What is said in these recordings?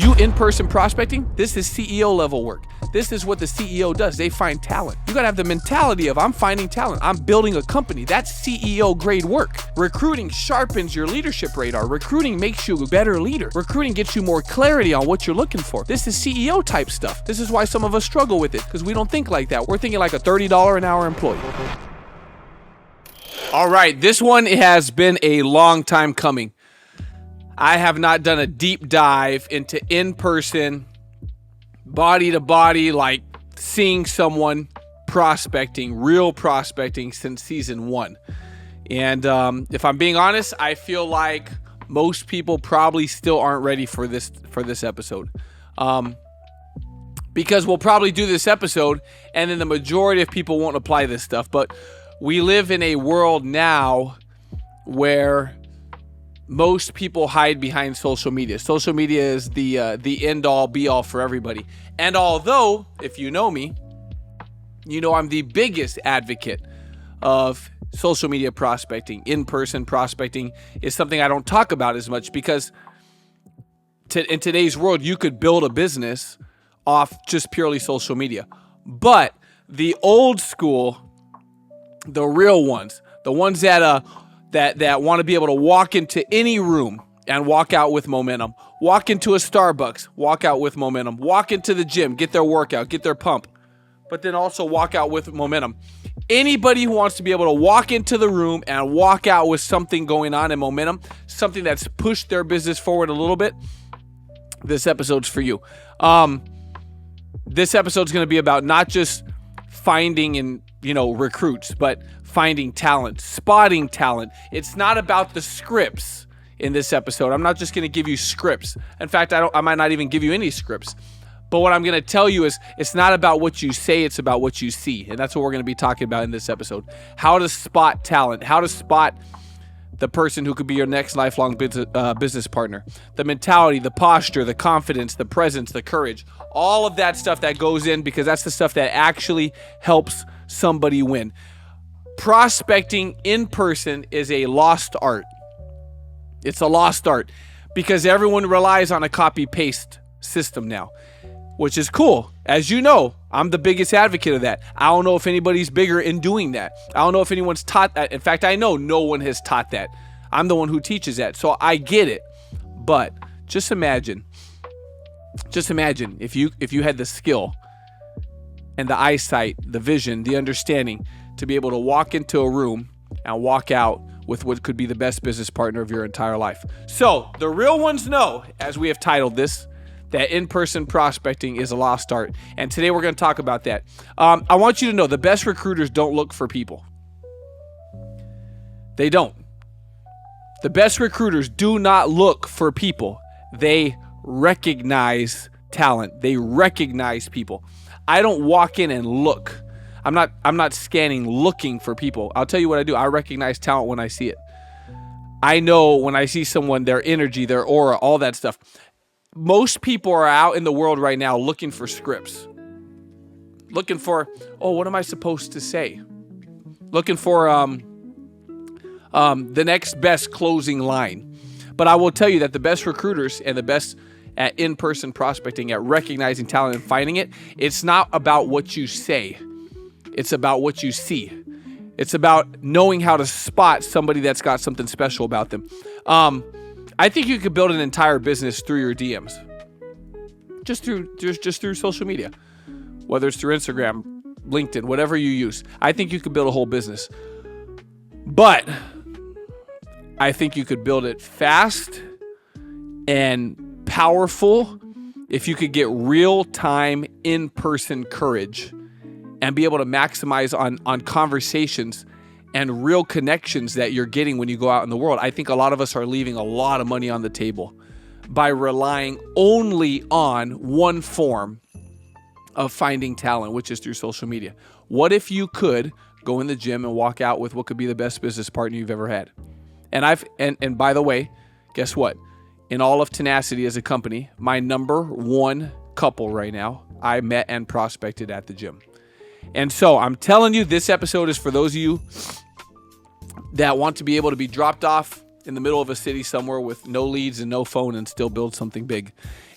You in-person prospecting, this is CEO level work. This is what the CEO does. They find talent. You gotta have the mentality of, I'm finding talent. I'm building a company. That's CEO grade work. Recruiting sharpens your leadership radar. Recruiting makes you a better leader. Recruiting gets you more clarity on what you're looking for. This is CEO type stuff. This is why some of us struggle with it, because we don't think like that. We're thinking like a $30 an hour employee. All right, this one has been a long time coming. I have not done a deep dive into in-person, body-to-body, like seeing someone prospecting, real prospecting, since season 1. And if I'm being honest, I feel like most people probably still aren't ready for this episode. Because we'll probably do this episode, and then the majority of people won't apply this stuff. But we live in a world now where most people hide behind social media. Social media is the end all be all for everybody. And although, if you know me, you know I'm the biggest advocate of social media prospecting. In-person prospecting is something I don't talk about as much, because in today's world, you could build a business off just purely social media. But the old school, the real ones, the ones that want to be able to walk into any room and walk out with momentum, walk into a Starbucks, walk out with momentum, walk into the gym, get their workout, get their pump, but then also walk out with momentum. Anybody who wants to be able to walk into the room and walk out with something going on in momentum, something that's pushed their business forward a little bit, this episode's for you. This episode's going to be about not just finding and recruits, but finding talent, spotting talent. It's not about the scripts in this episode. I'm not just going to give you scripts. In fact, I might not even give you any scripts. But what I'm going to tell you is, it's not about what you say, it's about what you see. And that's what we're going to be talking about in this episode. How to spot talent, how to spot the person who could be your next lifelong business partner. The mentality, the posture, the confidence, the presence, the courage, all of that stuff that goes in, because that's the stuff that actually helps somebody win. Prospecting in person is a lost art. It's a lost art because everyone relies on a copy-paste system now, which is cool. As you know, I'm the biggest advocate of that. I don't know if anybody's bigger in doing that. I don't know if anyone's taught that. In fact, I know no one has taught that. I'm the one who teaches that, so I get it. But just imagine if you had the skill and the eyesight, the vision, the understanding to be able to walk into a room and walk out with what could be the best business partner of your entire life. So the real ones know, as we have titled this, that in-person prospecting is a lost art. And today we're going to talk about that. I want you to know the best recruiters don't look for people. They don't. The best recruiters do not look for people. They recognize talent. They recognize people. I don't walk in and look. I'm not scanning, looking for people. I'll tell you what I do. I recognize talent when I see it. I know when I see someone, their energy, their aura, all that stuff. Most people are out in the world right now looking for scripts. Looking for, what am I supposed to say? Looking for the next best closing line. But I will tell you that the best recruiters and the best at in-person prospecting, at recognizing talent and finding it, it's not about what you say. It's about what you see. It's about knowing how to spot somebody that's got something special about them. I think you could build an entire business through your DMs. Just through social media. Whether it's through Instagram, LinkedIn, whatever you use. I think you could build a whole business. But I think you could build it fast and powerful if you could get real-time, in-person courage and be able to maximize on conversations and real connections that you're getting when you go out in the world. I think a lot of us are leaving a lot of money on the table by relying only on one form of finding talent, which is through social media. What if you could go in the gym and walk out with what could be the best business partner you've ever had? And by the way, guess what? In all of Tenacity as a company, my number one couple right now, I met and prospected at the gym. And so I'm telling you, this episode is for those of you that want to be able to be dropped off in the middle of a city somewhere with no leads and no phone and still build something big.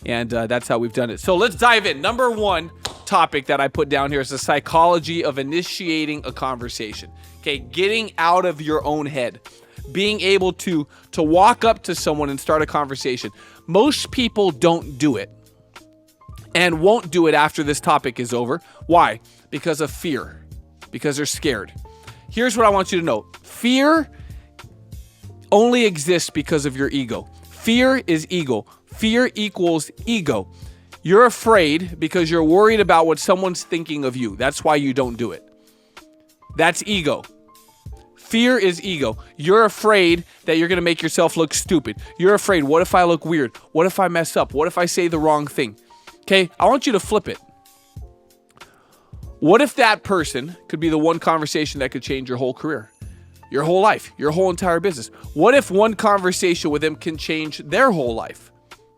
And that's how we've done it. So let's dive in. Number one topic that I put down here is the psychology of initiating a conversation. Okay, getting out of your own head. Being able to walk up to someone and start a conversation. Most people don't do it and won't do it after this topic is over. Why? Because of fear. Because they're scared. Here's what I want you to know. Fear only exists because of your ego. Fear is ego. Fear equals ego. You're afraid because you're worried about what someone's thinking of you. That's why you don't do it. That's ego. Fear is ego. You're afraid that you're going to make yourself look stupid. You're afraid, what if I look weird? What if I mess up? What if I say the wrong thing? Okay, I want you to flip it. What if that person could be the one conversation that could change your whole career, your whole life, your whole entire business? What if one conversation with them can change their whole life,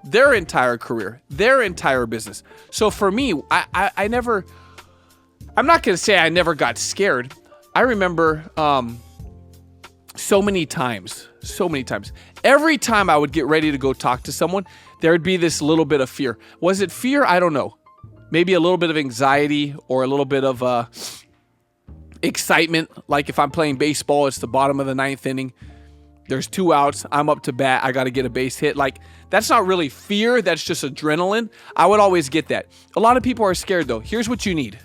their entire career, their entire business? So for me, I'm not going to say I never got scared. I remember so many times. Every time I would get ready to go talk to someone, there would be this little bit of fear. Was it fear? I don't know. Maybe a little bit of anxiety or a little bit of excitement. Like if I'm playing baseball, it's the bottom of the 9th inning. There's 2 outs. I'm up to bat. I got to get a base hit. Like that's not really fear. That's just adrenaline. I would always get that. A lot of people are scared though. Here's what you need.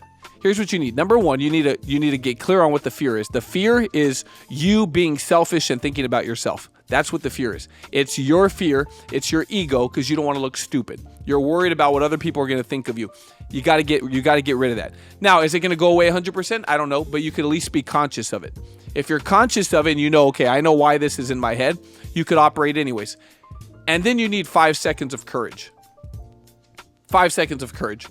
Number one, you need to get clear on what the fear is. The fear is you being selfish and thinking about yourself. That's what the fear is. It's your fear. It's your ego because you don't want to look stupid. You're worried about what other people are going to think of you. You got to get rid of that. Now, is it going to go away 100%? I don't know, but you could at least be conscious of it. If you're conscious of it and you know, okay, I know why this is in my head, you could operate anyways. And then you need 5 seconds of courage. 5 seconds of courage.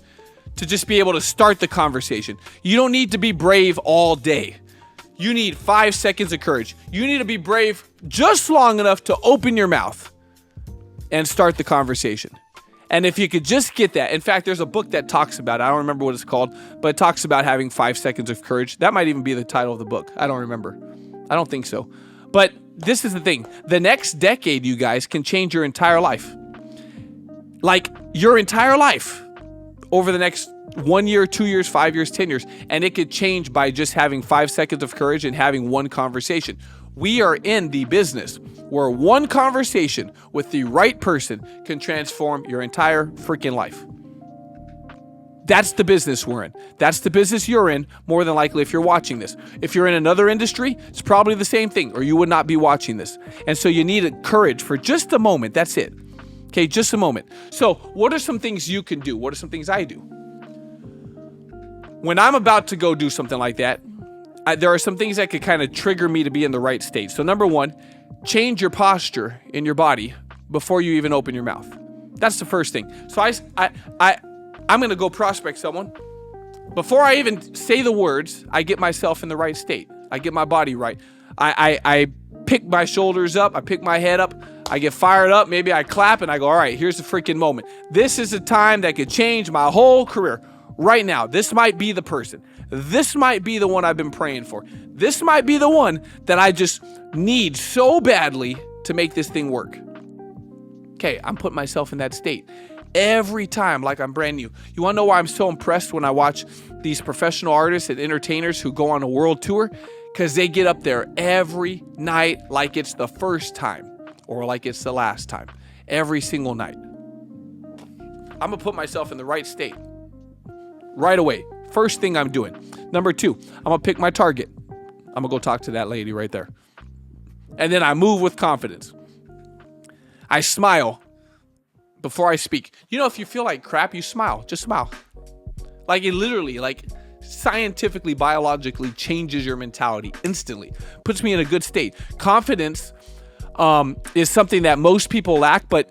To just be able to start the conversation. You don't need to be brave all day. You need 5 seconds of courage. You need to be brave just long enough to open your mouth and start the conversation. And if you could just get that. In fact, there's a book that talks about it. I don't remember what it's called, but it talks about having 5 seconds of courage. That might even be the title of the book. I don't remember. I don't think so. But this is the thing. The next decade, you guys, can change your entire life. Like your entire life. Over the next 1 year, 2 years, 5 years, 10 years. And it could change by just having 5 seconds of courage and having one conversation. We are in the business where one conversation with the right person can transform your entire freaking life. That's the business we're in. That's the business you're in, more than likely if you're watching this. If you're in another industry, it's probably the same thing, or you would not be watching this. And so you need courage for just a moment. That's it. Okay, just a moment. So what are some things you can do? What are some things I do? When I'm about to go do something like that, there are some things that could kind of trigger me to be in the right state. So number one, change your posture in your body before you even open your mouth. That's the first thing. So I'm going to go prospect someone. Before I even say the words, I get myself in the right state. I get my body right. I pick my shoulders up. I pick my head up. I get fired up. Maybe I clap and I go, all right, here's the freaking moment. This is a time that could change my whole career. Right now, this might be the person. This might be the one I've been praying for. This might be the one that I just need so badly to make this thing work. Okay, I'm putting myself in that state every time like I'm brand new. You want to know why I'm so impressed when I watch these professional artists and entertainers who go on a world tour? Because they get up there every night like it's the first time or like it's the last time. Every single night. I'm going to put myself in the right state. Right away. First thing I'm doing. Number two, I'm going to pick my target. I'm going to go talk to that lady right there. And then I move with confidence. I smile before I speak. You know, if you feel like crap, you smile. Just smile. Like it literally, like scientifically, biologically changes your mentality instantly. Puts me in a good state. Confidence is something that most people lack, but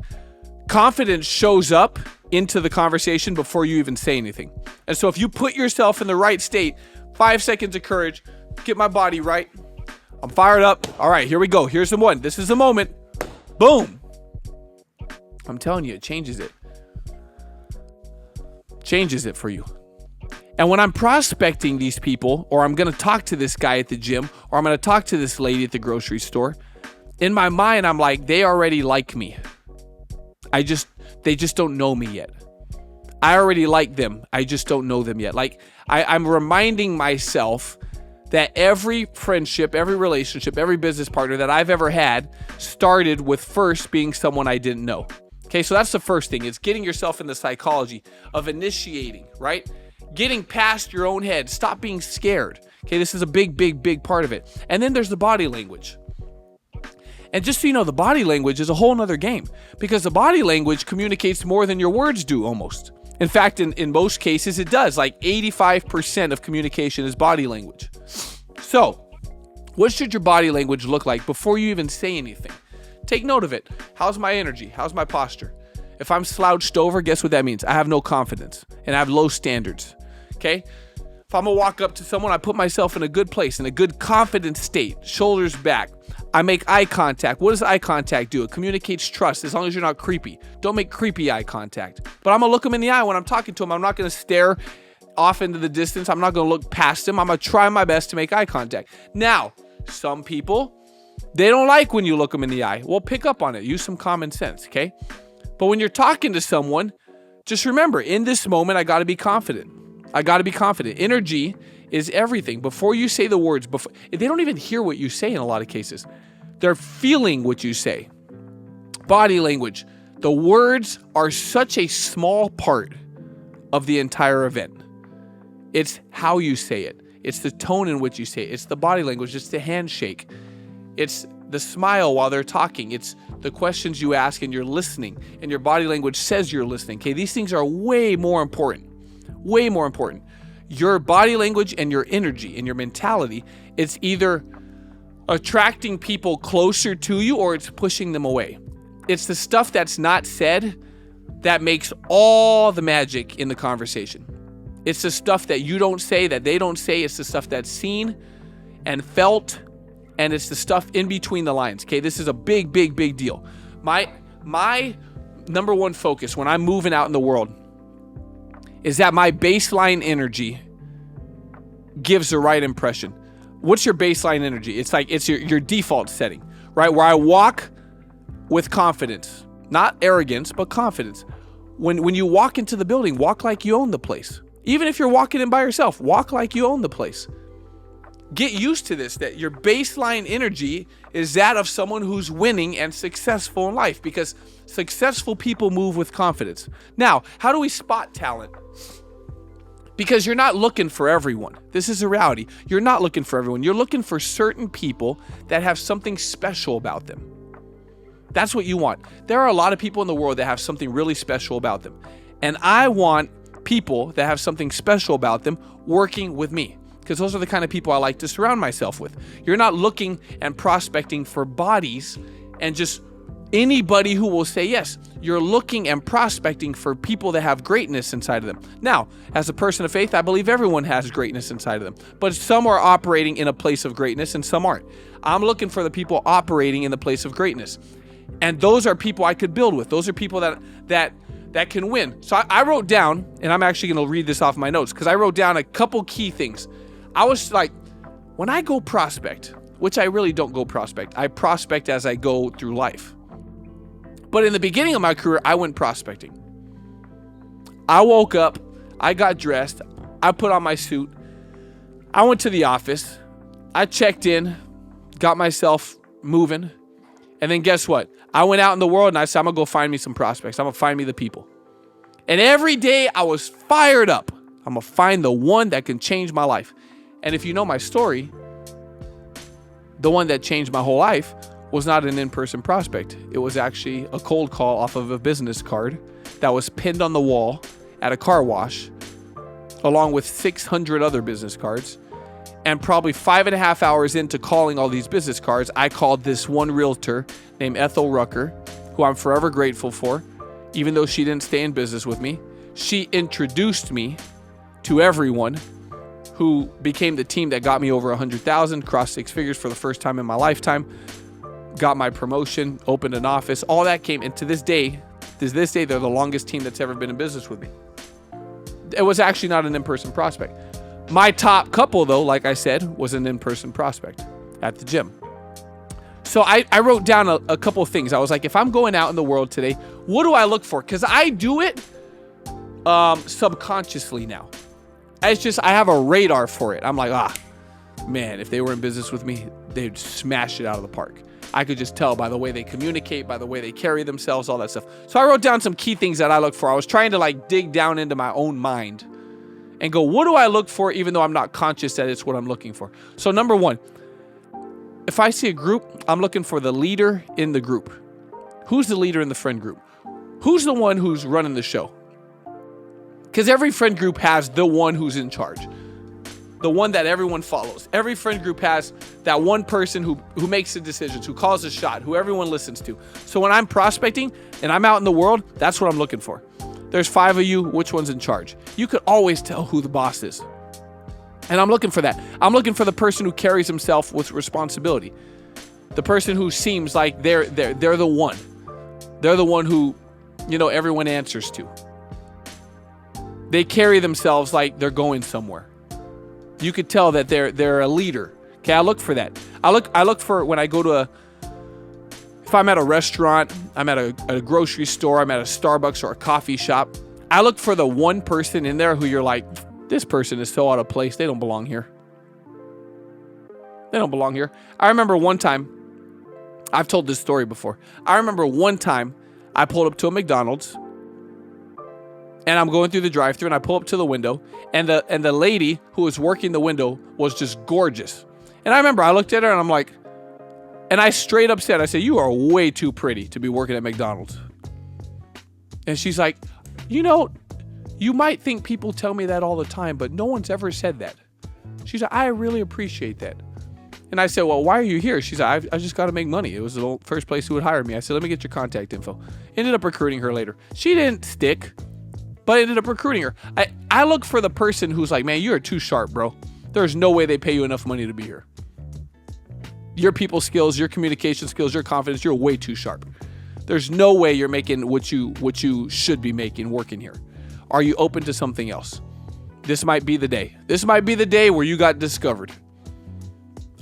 confidence shows up into the conversation before you even say anything. And so if you put yourself in the right state, 5 seconds of courage, get my body right. I'm fired up. All right, here we go. Here's the one. This is the moment. Boom. I'm telling you, it changes it. Changes it for you. And when I'm prospecting these people, or I'm going to talk to this guy at the gym, or I'm going to talk to this lady at the grocery store, In my mind, I'm like, they already like me. They just don't know me yet. I already like them. I just don't know them yet. Like I'm reminding myself that every friendship, every relationship, every business partner that I've ever had started with first being someone I didn't know. Okay, so that's the first thing. It's getting yourself in the psychology of initiating, right? Getting past your own head. Stop being scared. Okay, this is a big part of it. And then there's the body language. And just so you know, the body language is a whole nother game, because the body language communicates more than your words do almost. In fact, in most cases, it does. Like 85% of communication is body language. So, what should your body language look like before you even say anything? Take note of it. How's my energy? How's my posture? If I'm slouched over, guess what that means? I have no confidence and I have low standards. Okay? If I'm gonna walk up to someone, I put myself in a good place, in a good confident state, shoulders back. I make eye contact. What does eye contact do? It communicates trust, as long as you're not creepy. Don't make creepy eye contact. But I'm gonna look them in the eye when I'm talking to them. I'm not gonna stare off into the distance. I'm not gonna look past them. I'm gonna try my best to make eye contact. Now, some people, they don't like when you look them in the eye. Well, pick up on it. Use some common sense, okay? But when you're talking to someone, just remember, in this moment, I gotta be confident. I gotta be confident. Energy is everything. Before you say the words, they don't even hear what you say in a lot of cases. They're feeling what you say. Body language. The words are such a small part of the entire event. It's how you say it. It's the tone in which you say it. It's the body language. It's the handshake. It's the smile while they're talking. It's the questions you ask and you're listening. And your body language says you're listening. Okay, these things are way more important. Way more important. Your body language and your energy and your mentality, it's either attracting people closer to you or it's pushing them away. It's the stuff that's not said that makes all the magic in the conversation. It's the stuff that you don't say, that they don't say. It's the stuff that's seen and felt, and it's the stuff in between the lines. Okay, this is a big deal. My number one focus when I'm moving out in the world is that my baseline energy gives the right impression. What's your baseline energy? It's like it's your default setting, right? Where I walk with confidence, not arrogance, but confidence. When you walk into the building, walk like you own the place. Even if you're walking in by yourself, walk like you own the place. Get used to this, that your baseline energy is that of someone who's winning and successful in life, because successful people move with confidence. Now, how do we spot talent? Because you're not looking for everyone. This is a reality. You're not looking for everyone. You're looking for certain people that have something special about them. That's what you want. There are a lot of people in the world that have something really special about them. And I want people that have something special about them working with me, because those are the kind of people I like to surround myself with. You're not looking and prospecting for bodies and just anybody who will say yes. You're looking and prospecting for people that have greatness inside of them. Now, as a person of faith, I believe everyone has greatness inside of them, but some are operating in a place of greatness and some aren't. I'm looking for the people operating in the place of greatness. And those are people I could build with. Those are people that can win. So I wrote down, and I'm actually going to read this off my notes, because I wrote down a couple key things. I was like, when I go prospect, which I really don't go prospect, I prospect as I go through life. But in the beginning of my career, I went prospecting. I woke up, I got dressed, I put on my suit, I went to the office, I checked in, got myself moving, and then guess what? I went out in the world and I said, I'm going to go find me some prospects. I'm going to find me the people. And every day I was fired up. I'm going to find the one that can change my life. And if you know my story, the one that changed my whole life was not an in-person prospect. It was actually a cold call off of a business card that was pinned on the wall at a car wash, along with 600 other business cards. And probably 5.5 hours into calling all these business cards, I called this one realtor named Ethel Rucker, who I'm forever grateful for, even though she didn't stay in business with me. She introduced me to everyone, who became the team that got me over 100,000, crossed 6 figures for the first time in my lifetime, got my promotion, opened an office. All that came, and to this day, they're the longest team that's ever been in business with me. It was actually not an in-person prospect. My top couple, though, like I said, was an in-person prospect at the gym. So I wrote down a couple of things. I was like, if I'm going out in the world today, what do I look for? Because I do it subconsciously now. It's just, I have a radar for it. I'm like, man, if they were in business with me, they'd smash it out of the park. I could just tell by the way they communicate, by the way they carry themselves, all that stuff. So I wrote down some key things that I look for. I was trying to like dig down into my own mind and go, what do I look for, even though I'm not conscious that it's what I'm looking for? So number one, if I see a group, I'm looking for the leader in the group. Who's the leader in the friend group? Who's the one who's running the show? Because every friend group has the one who's in charge, the one that everyone follows. Every friend group has that one person who makes the decisions, who calls the shot, who everyone listens to. So when I'm prospecting and I'm out in the world, that's what I'm looking for. There's 5 of you, which one's in charge? You could always tell who the boss is. And I'm looking for that. I'm looking for the person who carries himself with responsibility. The person who seems like they're the one. They're the one who, everyone answers to. They carry themselves like they're going somewhere. You could tell that they're a leader. Okay, I look for that. I look for when I go to if I'm at a restaurant, I'm at a grocery store, I'm at a Starbucks or a coffee shop. I look for the one person in there who you're like, this person is so out of place. They don't belong here. They don't belong here. I remember one time, I've told this story before. I remember one time I pulled up to a McDonald's and I'm going through the drive-thru and I pull up to the window and the lady who was working the window was just gorgeous. And I remember I looked at her and I'm like, and I straight up said, I said, you are way too pretty to be working at McDonald's. And she's like, you might think people tell me that all the time, but no one's ever said that. She's like, I really appreciate that. And I said, well, why are you here? She's like, I just got to make money. It was the first place who would hire me. I said, let me get your contact info. Ended up recruiting her later. She didn't stick, but I ended up recruiting her. I look for the person who's like, man, you're too sharp, bro. There's no way they pay you enough money to be here. Your people skills, your communication skills, your confidence, you're way too sharp. There's no way you're making what you should be making working here. Are you open to something else? This might be the day. This might be the day where you got discovered.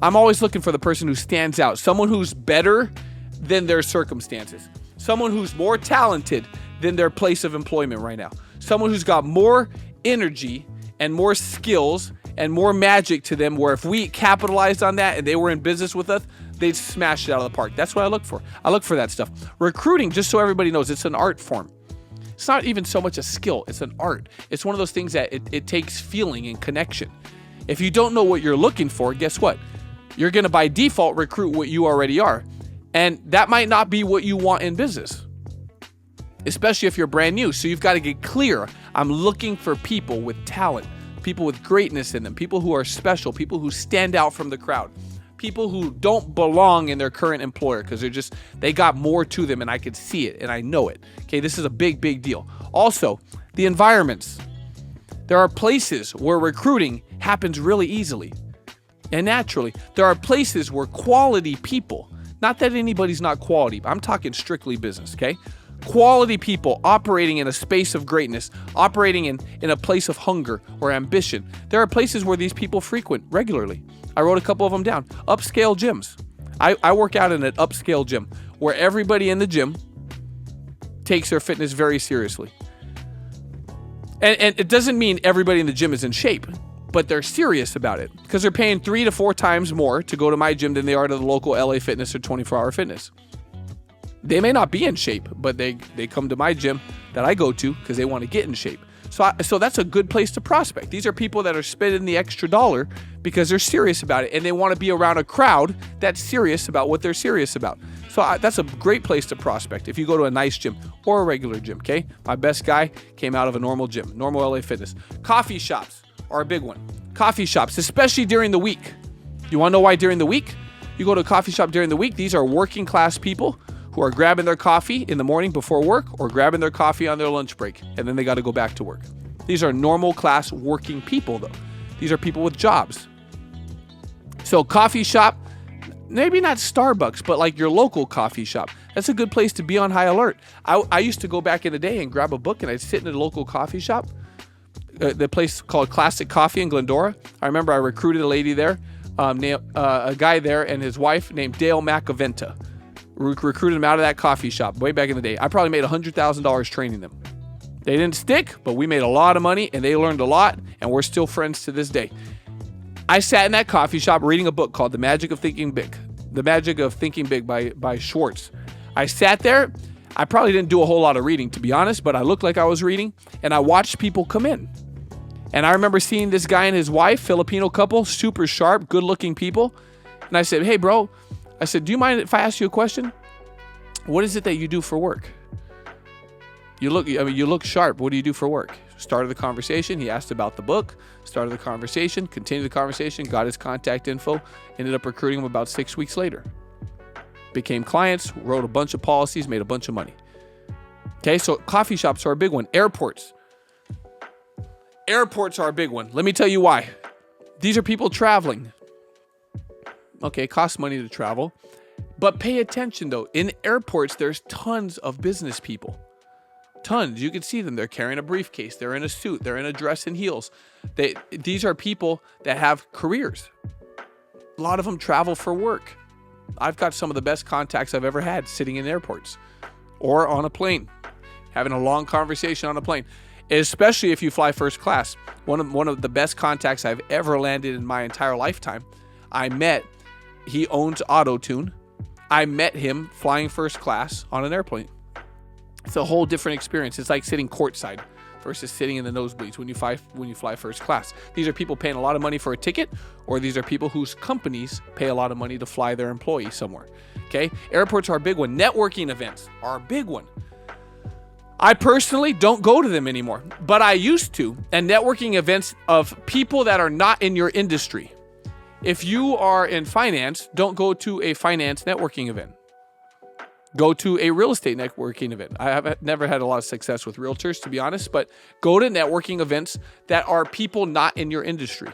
I'm always looking for the person who stands out. Someone who's better than their circumstances. Someone who's more talented than their place of employment right now. Someone who's got more energy and more skills and more magic to them, where if we capitalized on that and they were in business with us, they'd smash it out of the park. That's what I look for. I look for that stuff. Recruiting, just so everybody knows, it's an art form. It's not even so much a skill. It's an art. It's one of those things that it takes feeling and connection. If you don't know what you're looking for, guess what? You're going to by default recruit what you already are. And that might not be what you want in business, especially if you're brand new. So you've got to get clear. I'm looking for people with talent, people with greatness in them, people who are special, people who stand out from the crowd, people who don't belong in their current employer because they got more to them and I could see it and I know it. Okay, this is a big, big deal. Also, the environments. There are places where recruiting happens really easily and naturally. There are places where quality people, not that anybody's not quality, but I'm talking strictly business, okay? Quality people operating in a space of greatness, operating in a place of hunger or ambition. There are places where these people frequent regularly. I wrote a couple of them down. Upscale gyms. I work out in an upscale gym where everybody in the gym takes their fitness very seriously. And it doesn't mean everybody in the gym is in shape, but they're serious about it because they're paying 3 to 4 times more to go to my gym than they are to the local LA Fitness or 24-Hour Fitness. They may not be in shape, but they come to my gym that I go to because they want to get in shape. So that's a good place to prospect. These are people that are spending the extra dollar because they're serious about it and they want to be around a crowd that's serious about what they're serious about. So that's a great place to prospect if you go to a nice gym or a regular gym, okay? My best guy came out of a normal gym, normal LA Fitness. Coffee shops are a big one. Coffee shops, especially during the week. You want to know why during the week? You go to a coffee shop during the week, these are working class people who are grabbing their coffee in the morning before work or grabbing their coffee on their lunch break, and then they got to go back to work. These are normal class working people, though. These are people with jobs. So coffee shop, maybe not Starbucks, but like your local coffee shop. That's a good place to be on high alert. I used to go back in the day and grab a book, and I'd sit in a local coffee shop, the place called Classic Coffee in Glendora. I remember I recruited a lady there. a guy there and his wife named Dale McAventa. Recruited him out of that coffee shop way back in the day. I probably made $100,000 training them. They didn't stick, but we made a lot of money and they learned a lot, and we're still friends to this day. I sat in that coffee shop reading a book called The Magic of Thinking Big. The Magic of Thinking Big by Schwartz. I sat there. I probably didn't do a whole lot of reading, to be honest, but I looked like I was reading, and I watched people come in. And I remember seeing this guy and his wife, Filipino couple, super sharp, good-looking people. And I said, hey, bro, I said, do you mind if I ask you a question? What is it that you do for work? You look sharp. What do you do for work? Started the conversation. He asked about the book. Started the conversation. Continued the conversation. Got his contact info. Ended up recruiting him about 6 weeks later. Became clients. Wrote a bunch of policies. Made a bunch of money. Okay, so coffee shops are a big one. Airports. Airports are a big one. Let me tell you why. These are people traveling. Okay, it costs money to travel. But pay attention, though. In airports, there's tons of business people. Tons. You can see them. They're carrying a briefcase. They're in a suit. They're in a dress and heels. These are people that have careers. A lot of them travel for work. I've got some of the best contacts I've ever had sitting in airports or on a plane, having a long conversation on a plane, especially if you fly first class. One of the best contacts I've ever landed in my entire lifetime. He owns AutoTune. I met him flying first class on an airplane. It's a whole different experience. It's like sitting courtside versus sitting in the nosebleeds when you fly first class. These are people paying a lot of money for a ticket, or these are people whose companies pay a lot of money to fly their employees somewhere. Okay? Airports are a big one. Networking events are a big one. I personally don't go to them anymore, but I used to. And networking events of people that are not in your industry. If you are in finance, don't go to a finance networking event. Go to a real estate networking event. I have never had a lot of success with realtors, to be honest, but go to networking events that are people not in your industry.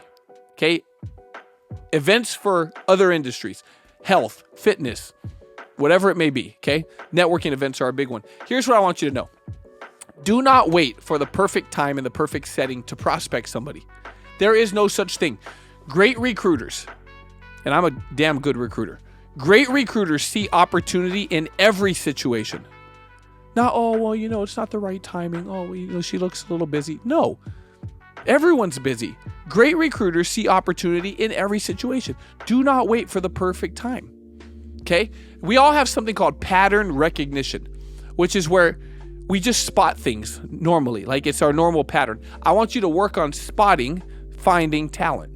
Okay? Events for other industries, health, fitness, whatever it may be. Okay? Networking events are a big one. Here's what I want you to know. Do not wait for the perfect time and the perfect setting to prospect somebody. There is no such thing. Great recruiters, and I'm a damn good recruiter. Great recruiters see opportunity in every situation. Not, it's not the right timing. She looks a little busy. No, everyone's busy. Great recruiters see opportunity in every situation. Do not wait for the perfect time. Okay? We all have something called pattern recognition, which is where we just spot things normally. Like it's our normal pattern. I want you to work on finding talent.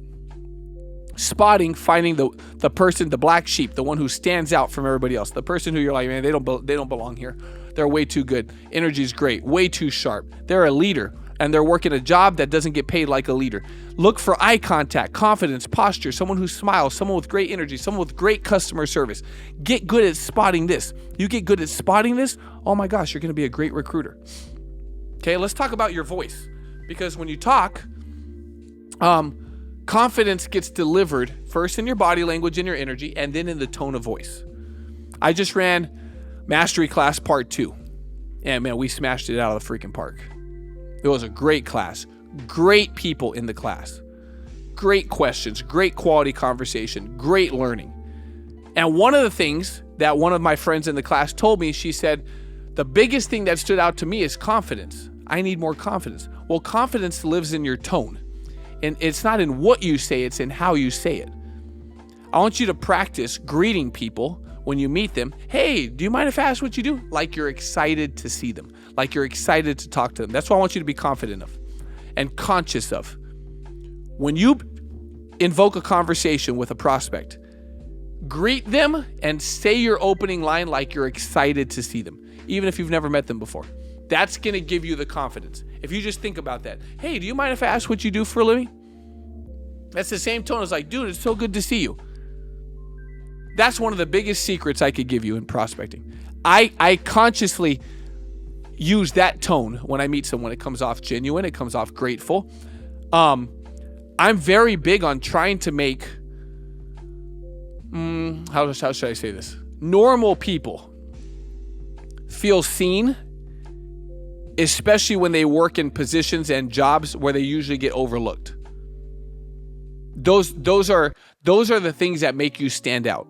Spotting, finding the person, the black sheep, the one who stands out from everybody else, the person who you're like, man, they don't belong here. They're way too good. Energy's great, way too sharp. They're a leader, and they're working a job that doesn't get paid like a leader. Look for eye contact, confidence, posture, someone who smiles, someone with great energy, someone with great customer service. Get good at spotting this. You get good at spotting this, oh my gosh, you're going to be a great recruiter. Okay, let's talk about your voice, because when you talk, confidence gets delivered first in your body language and your energy, and then in the tone of voice. I just ran Mastery Class Part 2. And man, we smashed it out of the freaking park. It was a great class. Great people in the class. Great questions. Great quality conversation. Great learning. And one of the things that one of my friends in the class told me, she said, the biggest thing that stood out to me is confidence. I need more confidence. Well, confidence lives in your tone. And it's not in what you say, it's in how you say it. I want you to practice greeting people when you meet them. Hey, do you mind if I ask what you do? Like you're excited to see them. Like you're excited to talk to them. That's what I want you to be confident of and conscious of. When you invoke a conversation with a prospect, greet them and say your opening line like you're excited to see them, even if you've never met them before. That's going to give you the confidence. If you just think about that. Hey, do you mind if I ask what you do for a living? That's the same tone as like, dude, it's so good to see you. That's one of the biggest secrets I could give you in prospecting. I consciously use that tone when I meet someone. It comes off genuine. It comes off grateful. I'm very big on trying to make, how should I say this? Normal people feel seen, especially when they work in positions and jobs where they usually get overlooked. Those are the things that make you stand out.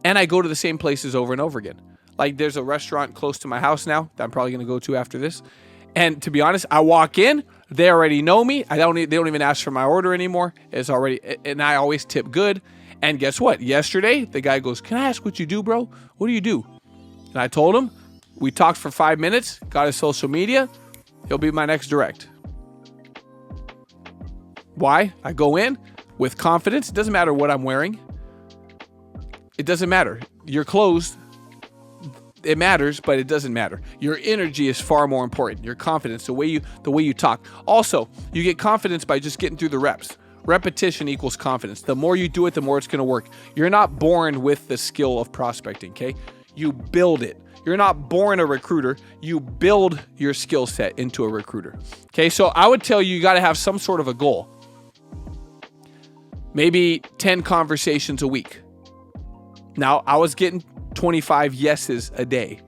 And I go to the same places over and over again. Like there's a restaurant close to my house now that I'm probably going to go to after this. And to be honest, I walk in, they already know me. They don't even ask for my order anymore. It's already, and I always tip good. And guess what? Yesterday, the guy goes, "Can I ask what you do, bro? What do you do?" And I told him, we talked for 5 minutes, got his social media. He'll be my next direct. Why? I go in with confidence. It doesn't matter what I'm wearing. It doesn't matter. Your clothes, it matters, but it doesn't matter. Your energy is far more important. Your confidence, the way you talk. Also, you get confidence by just getting through the reps. Repetition equals confidence. The more you do it, the more it's going to work. You're not born with the skill of prospecting, okay? You build it. You're not born a recruiter. You build your skill set into a recruiter. Okay, so I would tell you got to have some sort of a goal. Maybe 10 conversations a week. Now, I was getting 25 yeses a day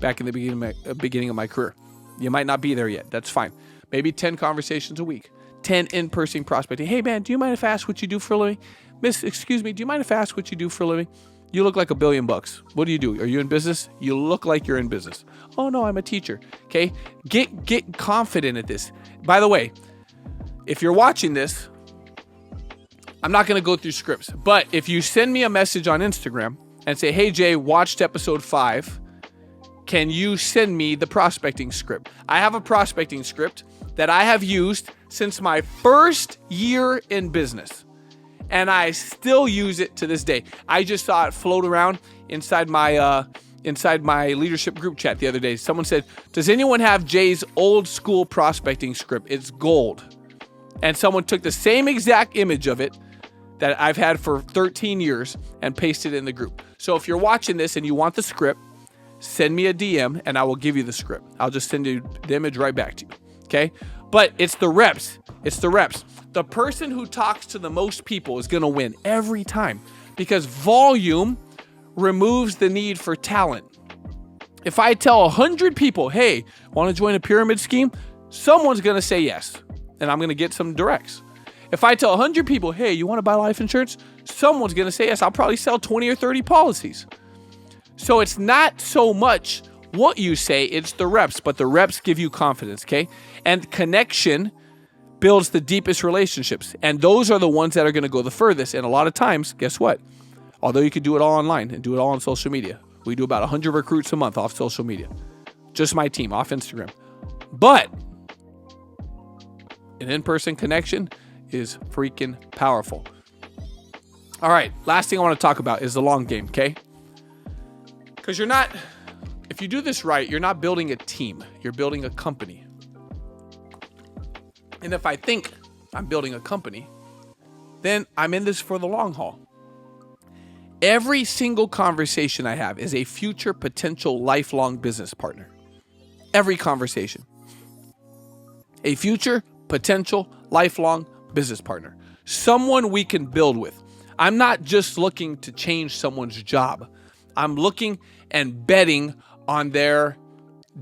back in the beginning of my career. You might not be there yet. That's fine. Maybe 10 conversations a week. 10 in-person prospecting. "Hey, man, do you mind if I ask what you do for a living? Miss, excuse me, do you mind if I ask what you do for a living? You look like $1 billion. What do you do? Are you in business? You look like you're in business." "Oh, no, I'm a teacher." Okay? Get confident at this. By the way, if you're watching this, I'm not going to go through scripts, but if you send me a message on Instagram and say, "Hey, Jay, watched episode 5. Can you send me the prospecting script?" I have a prospecting script that I have used since my first year in business, and I still use it to this day. I just saw it float around inside my leadership group chat the other day. Someone said, "Does anyone have Jay's old school prospecting script? It's gold." And someone took the same exact image of it that I've had for 13 years and pasted it in the group. So if you're watching this and you want the script, send me a DM and I will give you the script. I'll just send you the image right back to you. Okay? But it's the reps. It's the reps. The person who talks to the most people is going to win every time because volume removes the need for talent. If I tell 100 people, "Hey, want to join a pyramid scheme?" someone's going to say yes, and I'm going to get some directs. If I tell 100 people, "Hey, you want to buy life insurance?" someone's going to say yes. I'll probably sell 20 or 30 policies. So it's not so much what you say, it's the reps, but the reps give you confidence, okay? And connection builds the deepest relationships, and those are the ones that are going to go the furthest. And a lot of times, guess what? Although you could do it all online and do it all on social media, we do about 100 recruits a month off social media. Just my team, off Instagram. But an in-person connection is freaking powerful. All right, last thing I want to talk about is the long game, okay? Because if you do this right, you're not building a team, you're building a company. And if I think I'm building a company, then I'm in this for the long haul. Every single conversation I have is a future potential lifelong business partner. Every conversation. A future potential lifelong business partner. Someone we can build with. I'm not just looking to change someone's job. I'm looking and betting on their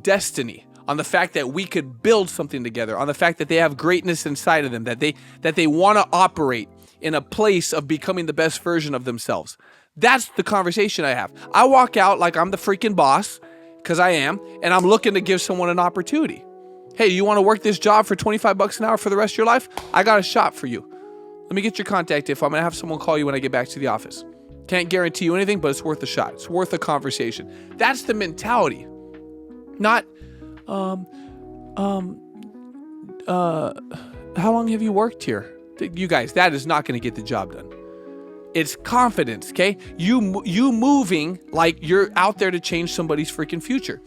destiny, on the fact that we could build something together, on the fact that they have greatness inside of them, that they want to operate in a place of becoming the best version of themselves. That's the conversation I have. I walk out like I'm the freaking boss, because I am, and I'm looking to give someone an opportunity. "Hey, you want to work this job for $25 an hour for the rest of your life? I got a shot for you. Let me get your contact info. I'm going to have someone call you when I get back to the office. Can't guarantee you anything, but it's worth a shot. It's worth a conversation." That's the mentality. Not, how long have you worked here? You guys, that is not going to get the job done. It's confidence, okay? You moving like you're out there to change somebody's freaking future.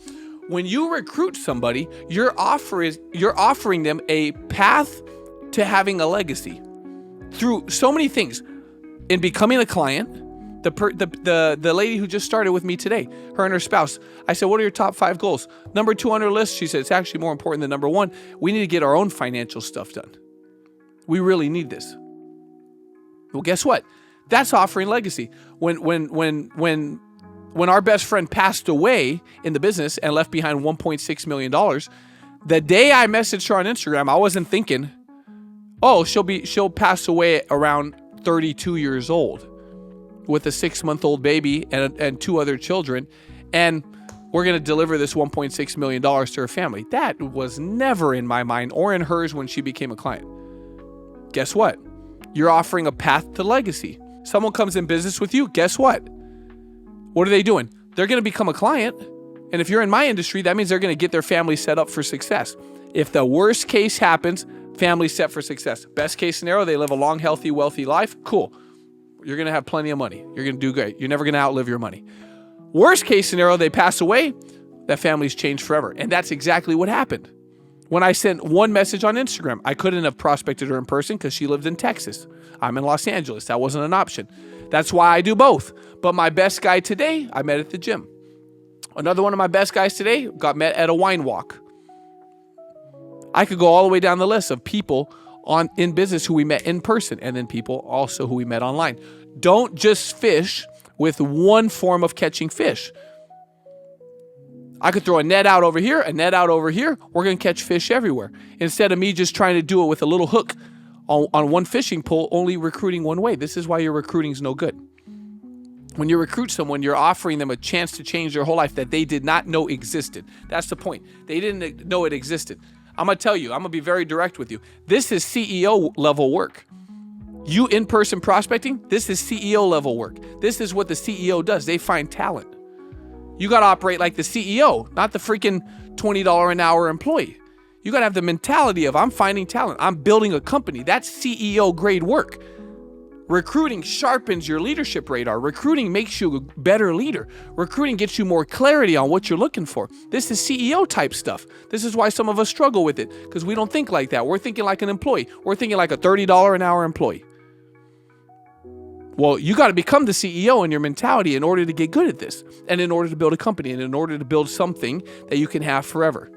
When you recruit somebody, you're offering them a path to having a legacy through so many things. In becoming a client, the lady who just started with me today, her and her spouse, I said, "What are your top 5 goals?" Number 2 on her list, she said, "It's actually more important than number 1. We need to get our own financial stuff done. We really need this." Well, guess what? That's offering legacy. When our best friend passed away in the business and left behind $1.6 million, the day I messaged her on Instagram, I wasn't thinking, Oh, she'll pass away around 32 years old with a 6-month-old baby and 2 other children, and we're going to deliver this $1.6 million to her family. That was never in my mind or in hers when she became a client. Guess what? You're offering a path to legacy. Someone comes in business with you, guess what? What are they doing? They're going to become a client. And if you're in my industry, that means they're going to get their family set up for success. If the worst case happens, family set for success. Best case scenario, they live a long, healthy, wealthy life. Cool. You're going to have plenty of money. You're going to do great. You're never going to outlive your money. Worst case scenario, they pass away. That family's changed forever. And that's exactly what happened. When I sent one message on Instagram, I couldn't have prospected her in person because she lived in Texas. I'm in Los Angeles. That wasn't an option. That's why I do both. But my best guy today, I met at the gym. Another one of my best guys today got met at a wine walk. I could go all the way down the list of people in business who we met in person, and then people also who we met online. Don't just fish with one form of catching fish. I could throw a net out over here, a net out over here. We're going to catch fish everywhere. Instead of me just trying to do it with a little hook on one fishing pole, only recruiting one way. This is why your recruiting is no good. When you recruit someone, you're offering them a chance to change their whole life that they did not know existed. That's the point. They didn't know it existed. I'm going to tell you, I'm going to be very direct with you. This is CEO level work. You in-person prospecting, this is CEO level work. This is what the CEO does. They find talent. You got to operate like the CEO, not the freaking $20 an hour employee. You got to have the mentality of, I'm finding talent. I'm building a company. That's CEO grade work. Recruiting sharpens your leadership radar. Recruiting makes you a better leader. Recruiting gets you more clarity on what you're looking for. This is CEO type stuff. This is why some of us struggle with it, because we don't think like that. We're thinking like an employee. We're thinking like a $30 an hour employee. Well, you got to become the CEO in your mentality in order to get good at this, and in order to build a company, and in order to build something that you can have forever.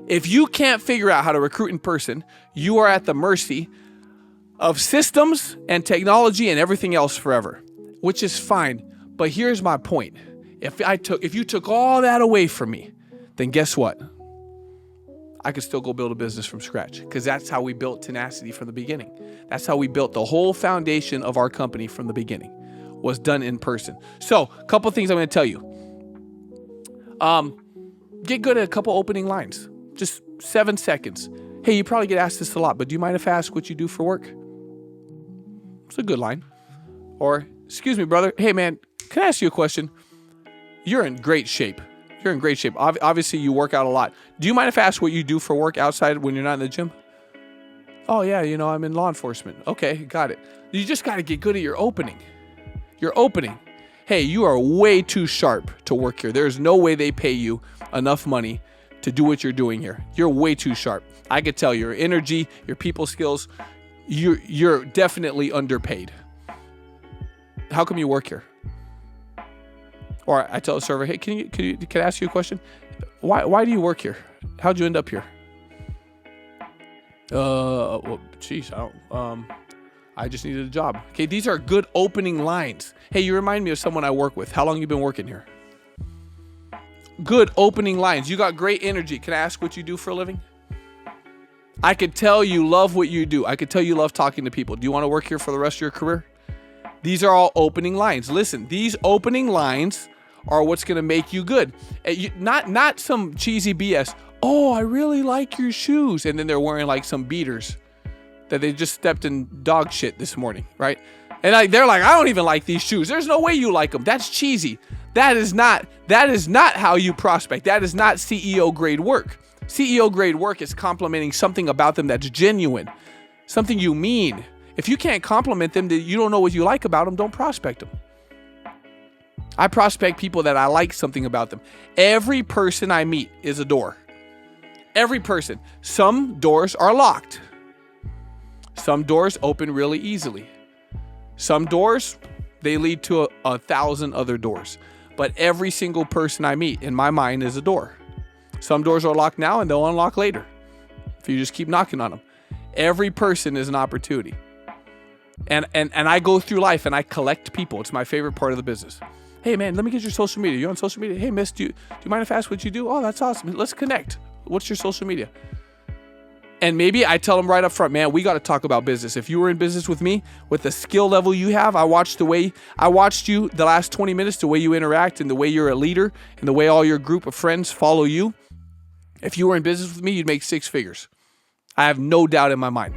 If you can't figure out how to recruit in person, you are at the mercy of systems and technology and everything else forever, which is fine. But here's my point. If you took all that away from me, then guess what? I could still go build a business from scratch, because that's how we built Tenacity from the beginning. That's how we built the whole foundation of our company from the beginning, was done in person. So a couple things I'm going to tell you. Get good at a couple opening lines. Just 7 seconds. Hey, you probably get asked this a lot, but do you mind if I ask what you do for work? It's a good line. Or, excuse me, brother. Hey, man, can I ask you a question? You're in great shape. You're in great shape. Obviously, you work out a lot. Do you mind if I ask what you do for work outside when you're not in the gym? Oh, yeah, I'm in law enforcement. Okay, got it. You just got to get good at your opening. Your opening. Hey, you are way too sharp to work here. There's no way they pay you enough money to do what you're doing here. You're way too sharp. I could tell your energy, your people skills, you're definitely underpaid. How come you work here? Or I tell the server, hey, can I ask you a question? Why do you work here? How'd you end up here? Well, geez, I just needed a job. Okay, these are good opening lines. Hey, you remind me of someone I work with. How long you been working here? Good opening lines. You got great energy. Can I ask what you do for a living? I could tell you love what you do. I could tell you love talking to people. Do you want to work here for the rest of your career? These are all opening lines. Listen, these opening lines are what's going to make you good. Not some cheesy BS. Oh, I really like your shoes. And then they're wearing like some beaters that they just stepped in dog shit this morning, right? And they're like, I don't even like these shoes. There's no way you like them. That's cheesy. That is not how you prospect. That is not CEO grade work. CEO grade work is complimenting something about them that's genuine, something you mean. If you can't compliment them, that you don't know what you like about them, don't prospect them. I prospect people that I like something about them. Every person I meet is a door. Every person. Some doors are locked. Some doors open really easily. Some doors, they lead to 1,000 other doors. But every single person I meet, in my mind, is a door. Some doors are locked now and they'll unlock later if you just keep knocking on them. Every person is an opportunity. And I go through life and I collect people. It's my favorite part of the business. Hey, man, let me get your social media. You're on social media? Hey, miss, do you mind if I ask what you do? Oh, that's awesome. Let's connect. What's your social media? And maybe I tell them right up front, man, we got to talk about business. If you were in business with me, with the skill level you have, I watched you the last 20 minutes, the way you interact and the way you're a leader and the way all your group of friends follow you. If you were in business with me, you'd make 6 figures. I have no doubt in my mind.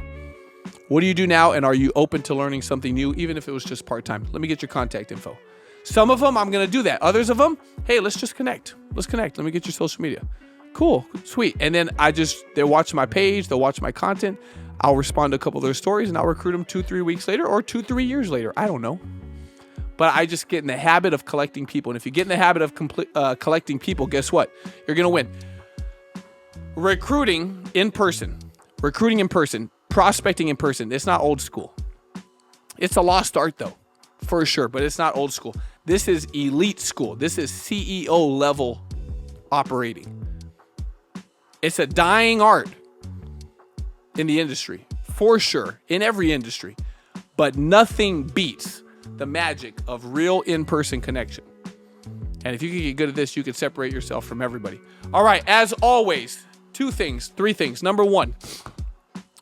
What do you do now? And are you open to learning something new, even if it was just part-time? Let me get your contact info. Some of them, I'm going to do that. Others of them, hey, let's just connect. Let's connect. Let me get your social media. Cool, sweet. And then they'll watch my page, they'll watch my content. I'll respond to a couple of their stories and I'll recruit them 2-3 weeks later or 2-3 years later. I don't know. But I just get in the habit of collecting people. And if you get in the habit of collecting people, guess what? You're going to win. Recruiting in person, prospecting in person. It's not old school. It's a lost art though, for sure, but it's not old school. This is elite school. This is CEO level operating. It's a dying art in the industry, for sure, in every industry. But nothing beats the magic of real in-person connection. And if you can get good at this, you can separate yourself from everybody. All right, as always, 3 things. Number 1,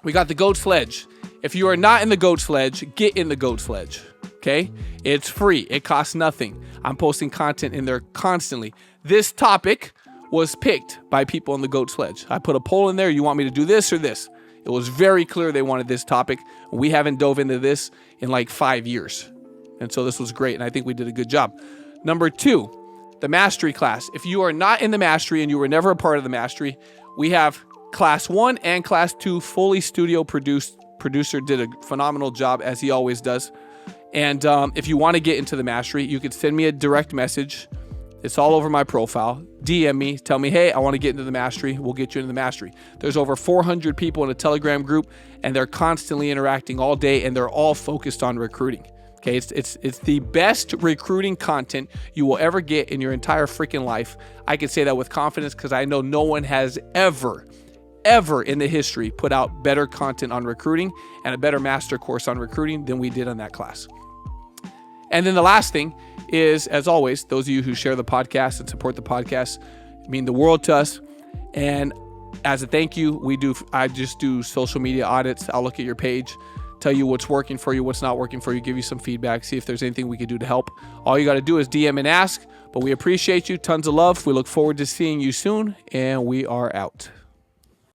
we got the GOAT Sledge. If you are not in the GOAT Sledge, get in the GOAT Sledge, okay? It's free. It costs nothing. I'm posting content in there constantly. This topic was picked by people in the GOAT Sledge. I put a poll in there. You want me to do this or this? It was very clear they wanted this topic. We haven't dove into this in like 5 years. And so this was great, and I think we did a good job. Number 2, the Mastery class. If you are not in the Mastery and you were never a part of the Mastery, we have Class 1 and Class 2 fully studio produced. Producer did a phenomenal job, as he always does. And if you want to get into the Mastery, you could send me a direct message. It's all over my profile. DM me. Tell me, hey, I want to get into the Mastery. We'll get you into the Mastery. There's over 400 people in a Telegram group, and they're constantly interacting all day, and they're all focused on recruiting. Okay, it's the best recruiting content you will ever get in your entire freaking life. I can say that with confidence because I know no one has ever in the history put out better content on recruiting and a better master course on recruiting than we did on that class. And then the last thing is, as always, those of you who share the podcast and support the podcast mean the world to us. And as a thank you, I just do social media audits. I'll look at your page, tell you what's working for you, what's not working for you, give you some feedback, see if there's anything we could do to help. All you got to do is DM and ask, but we appreciate you. Tons of love. We look forward to seeing you soon, and we are out.